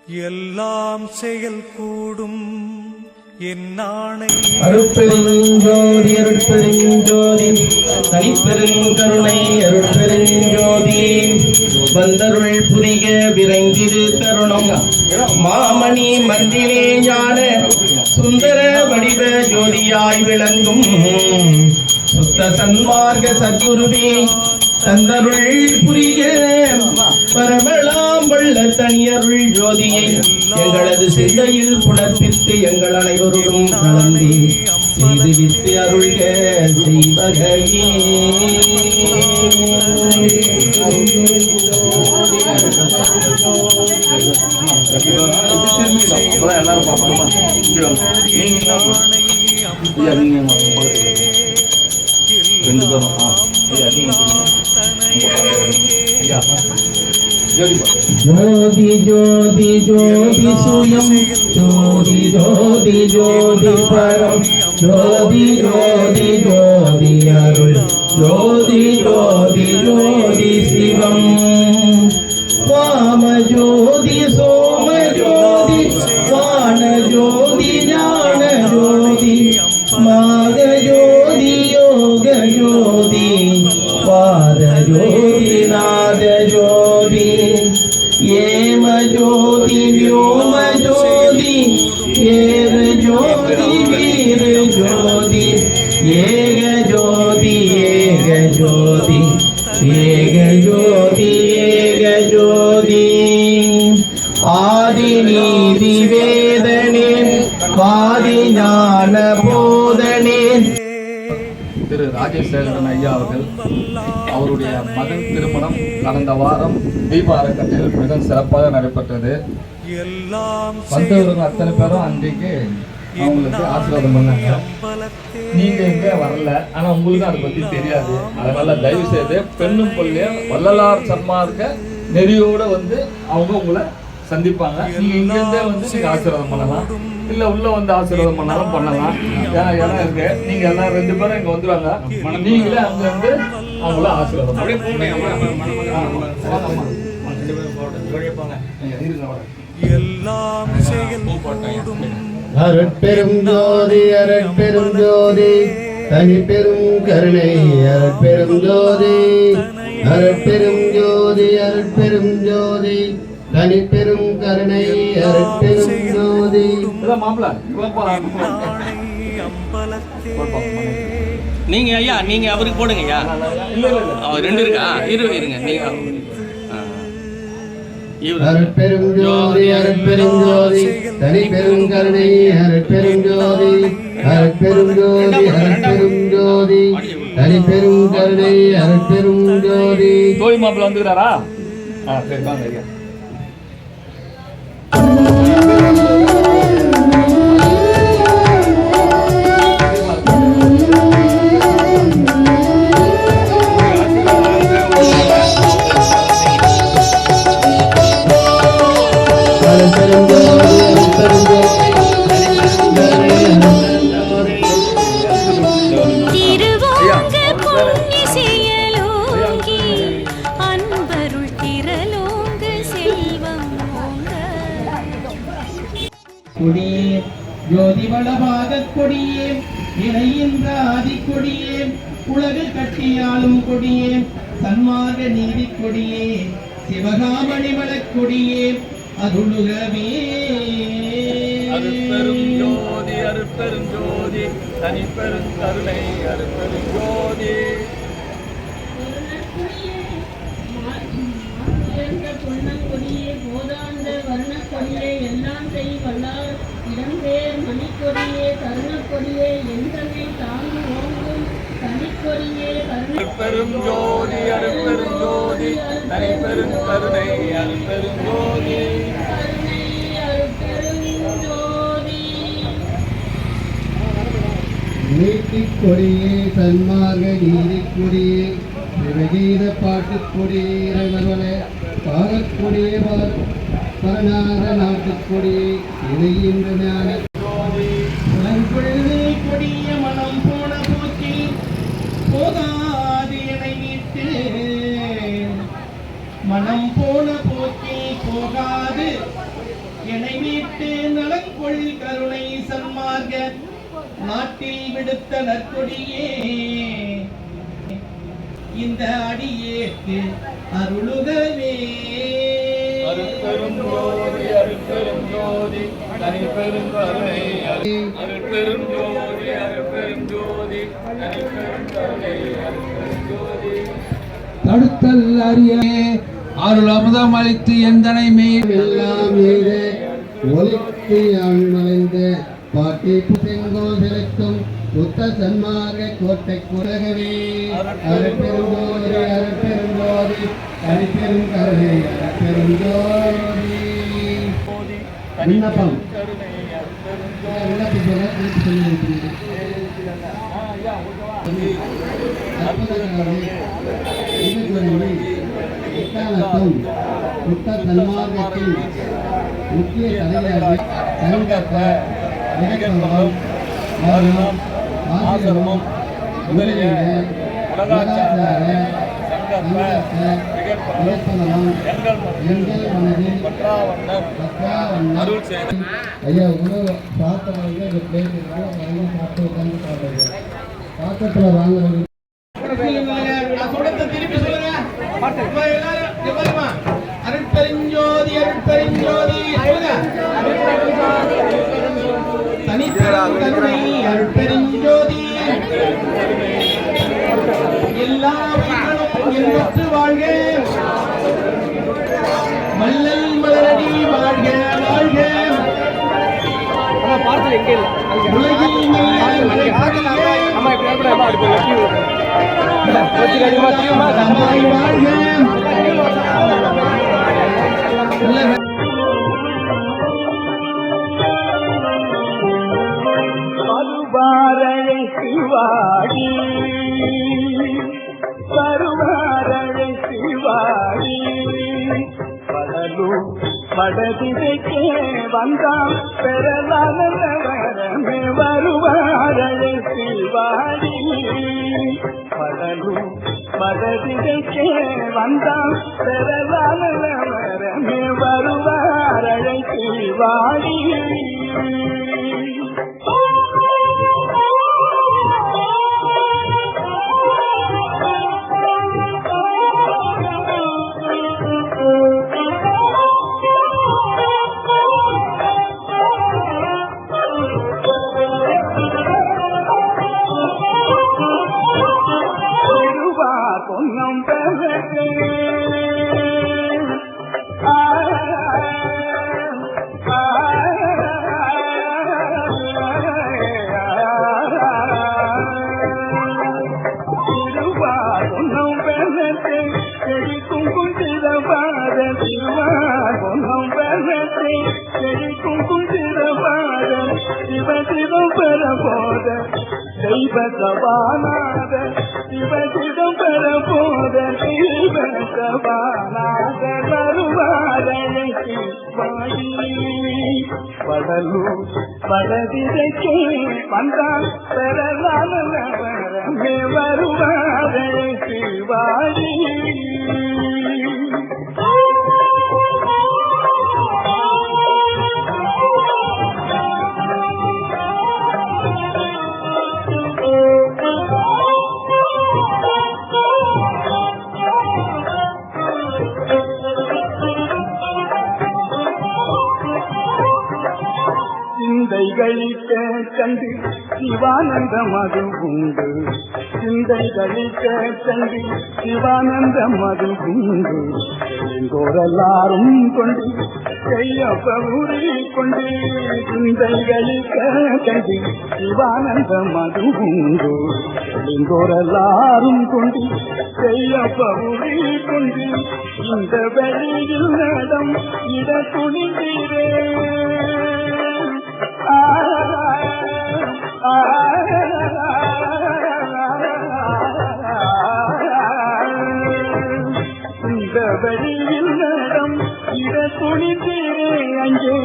எல்லாம் செயல் கூடும் என்னானை அருட்பெருஞ்சோதி அருட்பெருஞ்சோதி தனிப்பெருங்கருணை அருட்பெருஞ்சோதி வந்தருள் புரிய விரைந்திரு தருணம் மாமணி மந்திலே ஞான சுந்தர வடிவ ஜோதியாய் விளங்கும் சுத்த சன்மார்க்க சத்குருவே தந்தருள் புரிய பரமளாம் வள்ள தனியருள் ஜோதியை எங்களது சிந்தையில் புணர்ப்பித்து எங்கள் அனைவருடன் கலந்து செய்துவித்து அருள்க செய்வகையே. எல்லாரும் பார்ப்போமா? ரெண்டு பேரும் ஜோதி ஜோதி ஜோதி சுயம் ஜோதி ஜோதி ஜோதி பரம் ஜோதி ஜோதி ஜோதி அருள் ஜோதி ஜோதி ஜோதி சிவம் வாம ஜோதி சோம ஜோதி வான ஜோதி ஞான ஜோதி மாக ஜோதி யோக ஜோதி பாத ஜோதி நாத ஜோதி ஏம ஜோதி வியோம ஜோதி ஏர ஜோதி வீர ஜோதி ஏக ஜோதி ஏக ஜோதி ஏக ஜோதி ஏக ஜோதி ஆதி நீதி வேதனே வாதி ஞான போதனே. திரு ராஜசேகரன் ஐயா அவர்கள் அவருடைய மகன் திருமணம் கடந்த வாரம் தீப அறக்கட்டளையில் மிக சிறப்பாக நடைபெற்றது. வந்தவர்கள் அத்தனை பேரும் அன்றைக்கு அவங்களுக்கு ஆசீர்வாதம் பண்ணாங்க. நீங்க எங்க வரல, ஆனா உங்களுக்கு அதை பத்தி தெரியாது. அதனால தயவு செய்து பெண்ணும் கொள்ளைய வள்ளலார் சன்மார்க்க நெறியோட வந்து அவங்க உங்களை சந்திப்பாங்க. நீங்க இங்கிருந்தே வந்து நீங்க ஆசீர்வாதம் பண்ணலாம், இல்ல உள்ள வந்து ஆசீர்வாதம் பண்ணாலும் பண்ணலாம். ஏன்னா இடம் இருக்கு, நீங்க எல்லாம் ரெண்டு பேரும் இங்க வந்துருவாங்க. நீங்களே அங்க இருந்து அவங்கள ஆசீர்வாதம் அருட்பெரும் ஜோதி அருட்பெரும் ஜோதி தனிப்பெரும் கருணை அருட்பெரும் ஜோதி அருட்பெரும் ஜோதி அருட்பெரும் ஜோதி தனிப்பெரும் கருணை அருட்பெரும் ஜோதி. நீங்க ஐயா நீங்க அவருக்கு போடுங்க ஐயா. அவர் ரெண்டு இருக்கா இருங்க நீங்க. அருட்பெரும் ஜோதி அருட்பெரும் ஜோதி தனிப்பெரும் கருணை அருட்பெரும் ஜோதி அருட்பெரும் ஜோதி அருட்பெரும் ஜோதி தனிப்பெரும் கருணை அருட்பெரும் ஜோதி. தோழி மாப்பிள்ள வந்துக்கிறாரா? சரி வாங்க ஐயா. கொடியே ஜோதி வளபாக கொடியே இணைகின்ற ஆதி கொடியே உலக கட்டியாளும் கொடியே சன்மார்க்க நீதி கொடியே சிவகாமணி வளக்கொடியே அருளுகவே. அருட்பெரும் ஜோதி அருட்பெரும் ஜோதி தனிப்பெரும் கருணை அருட்பெரும் ஜோதி. பொன்னங்கொடியே போதாந்த வர்ணக்கொடியே எல்லாம் செய் வல்லார் இடம்பேர் மணிக்கொடியே கருணக்கொடியே எந்தனை தாங்கி ஓங்கும் தனிக்கொடியே அருட்பெரும் ஜோதி அருட்பெரும் ஜோதி தனிப்பெரும் கருணை அருட்பெரும் ஜோதி கருணை அருட்பெரும் ஜோதி. நீட்டிக் கொடியே சன்மார்க்க நீதி கொடியே சிவகீத பாட்டுக்கொடியே இறைவர்களே பாகக்கொடியே பரநாத நாட்டுக்கொடியே இணைகின்ற ஞான கொடிய மனம் போன போக்கி போகாது என நீட்டு மனம் போன போக்கி போகாது என்னை மீட்டு நலங்கொள் கருணை சன்மார்க்க நாட்டில் விடுத்த நற்கொடியே இந்த அடியேற்கு அருளுகவே. அருட்பெரும் ஜோதி அருட்பெரும் ஜோதி தனிப்பெரும் கருணை அருட்பெரும் ஜோதி அருட்பெரும் ஜோதி தனிப்பெரும் கருணை அருட்பெரும் ஜோதி தடுத்தல் அறிய அருள் அமுதம் அளித்து எந்தனை மேல் எல்லாம் எய்த ஒலித்து அழிந்த பாட்டி புசெங்கோல் செலுத்தும் சுத்த சன்மார்க்க கோட்டை குலகவே. அருட்பெருஞ்சோதி அருட்பெருஞ்சோதி தனிப்பெரும் கருணை அருட்பெருஞ்சோதி. விண்ணப்பம் சுத்த சன்மார்க்கத்தின் முக்கிய தலைவராக சங்கப்ப இலக்கணம் மரணம் ஆசிரமம் முதலிய உலகாச்சார சங்கப்ப இலக்கணம் எங்கள் மனதில் அருள் செய்து ஐயா உணவு சாப்பிட்றவங்க இந்த பிளேட் வாங்கி சாப்பிட்டு உட்காந்து சாப்பிடுங்க. பாத்திரத்தில் வாங்குறது அருட்பெருஞ்சோதி அருட்பெருஞ்சோதி தனிப்பெரும் கருணை அருட்பெருஞ்சோதி எல்லா உயிர்களும் என்பற்று வாழ்க. மல்லல் மலரடி வாழ்க வாழ்க. உலகில் மல்லல் மறுவாரழை சிவாடி மறுவாரழை சிவாடி படலும் படதிரைக்கே வந்தான் பெறலானவரமே வருவாரழை சிவாடி படலும் படதிரைக்கே வந்தான் பெறலானவரமே வருவாரழை சிவாடி. பொன்னம் பெறே பொன்னம் பெறே செடிக்கும் குஞ்சிரபாத திருவார் பொன்னம் பெறே செடிக்கும் குஞ்சிரபாத சிவசிவம் பெற போத தெய்வ சபாநாத சிவசிவம் பெற போத தெய்வ சபாநாத வருவாரழைக்கு வாடி படலு படதிரைக்கே வந்தான் பெறலானவரமே வருவாரழைக்கு வாடி. சிந்தைகளிக்க கண்டு சிவானந்தம் அது உண்டு சிந்தைகளிக்க கண்டு சிவானந்தம் அது உண்டு எல்லோரெல்லாரும் கொண்டு கையப்ப ஊறி கொண்டு சிந்தைகளிக்க கண்டு சிவானந்தம் அது உண்டு எல்லோரெல்லாரும் கொண்டு கையப்ப ஊறி கொண்டு இந்த வெளியில் நடம் இட துணிந்தீரே இந்த வழியில் நடம் இட துணிந்தீரே அங்கே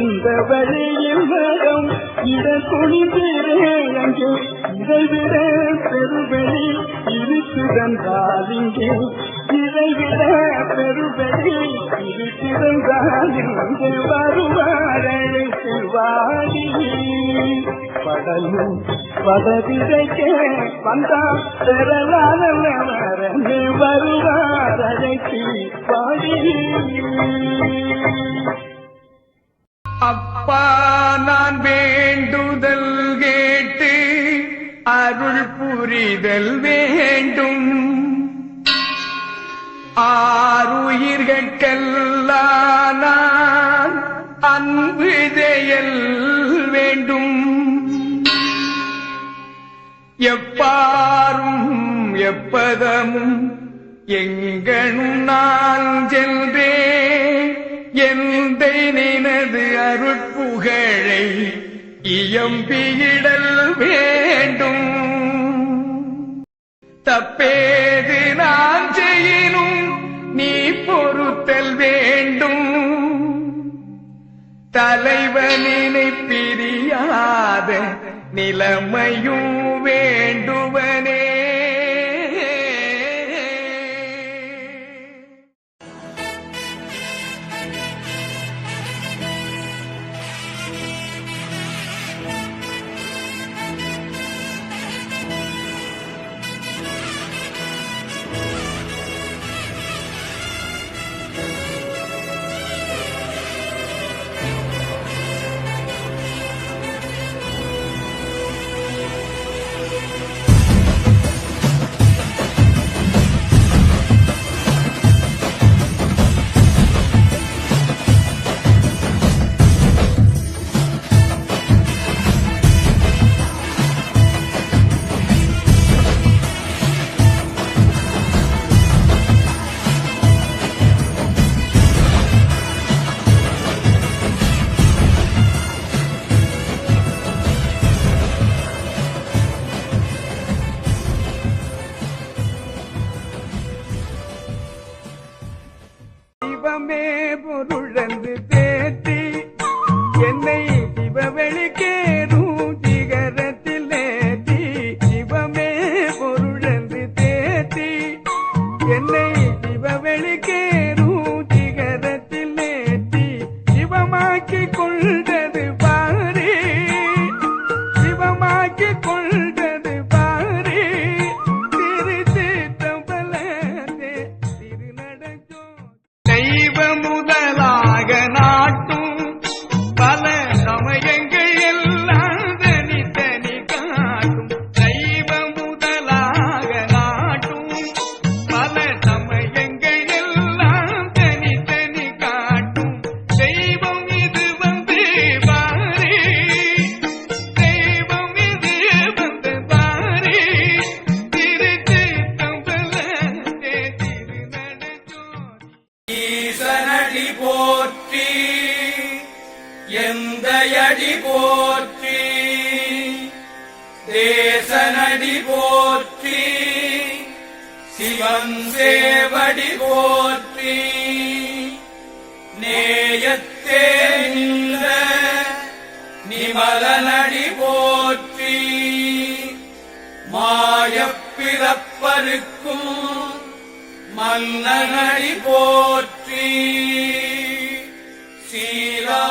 இந்த வழியில் நடம் இட துணிந்தீரே அங்கே இதைவிட பெருவெளி இருக்குதென்றால் இங்கே இதைவிட பெருவெளி இருக்குதென்றால் இங்கே வருவ பாடலும் பதவிதைக்க வந்தால் பெறலான வரனே வருவார் அழைச்சி பாடி. அப்பா நான் வேண்டுதல் கேட்டு அருள் புரிதல் வேண்டும். ஆருயிர்கட்கெல்லாம் நான் அன்பு செயல் வேண்டும். எப்பாரும் எப்பதமும் எங்கனும் நான் சென்றே எந்தை நினது அருட்புகழை இயம்பியிடல் வேண்டும். தப்பேது நான் செய்யினும் நீ பொறுத்தல் வேண்டும். தலைவனினை பிரியாத நிலைமையும் வேண்டுவனே. சிவமே பொருளந்து தேத்தி என்னை சிவவெளிக்கேறும் சிகரத்தில் நேத்தி. சிவமே பொருளந்து தேத்தி என்னை சிவவெளிக்கேறும் சிகரத்தில் நேத்தி. சிவமாக்கி கொண்டது பாரி, சிவமாக்கி கொண்டது பாரி. திருச்சிற்றம்பலத்தே திருநடச்சோ தெய்வ முதலாக நாட்டும் பல சமயங்கள் எல்லாம் தனித்தனி காட்டும். தெய்வ முதலாக நாட்டும் பல சமயங்கள் எல்லாம் தனித்தனி காட்டும். தெய்வம் இது வந்து பாரி, தெய்வம் இது வந்து பாரி. திருச்சிற்றம்பலத்தே திருநடச்சோ ஈசனடி போற்றி எந்தையடி போற்றி தேசனடி போற்றி சிவன் சேவடி போற்றி. நேயத்தே நின்ற நிமலனடி போற்றி. மாயப்பிறப்பருக்கும் மன்னனடி போற்றி. சீரா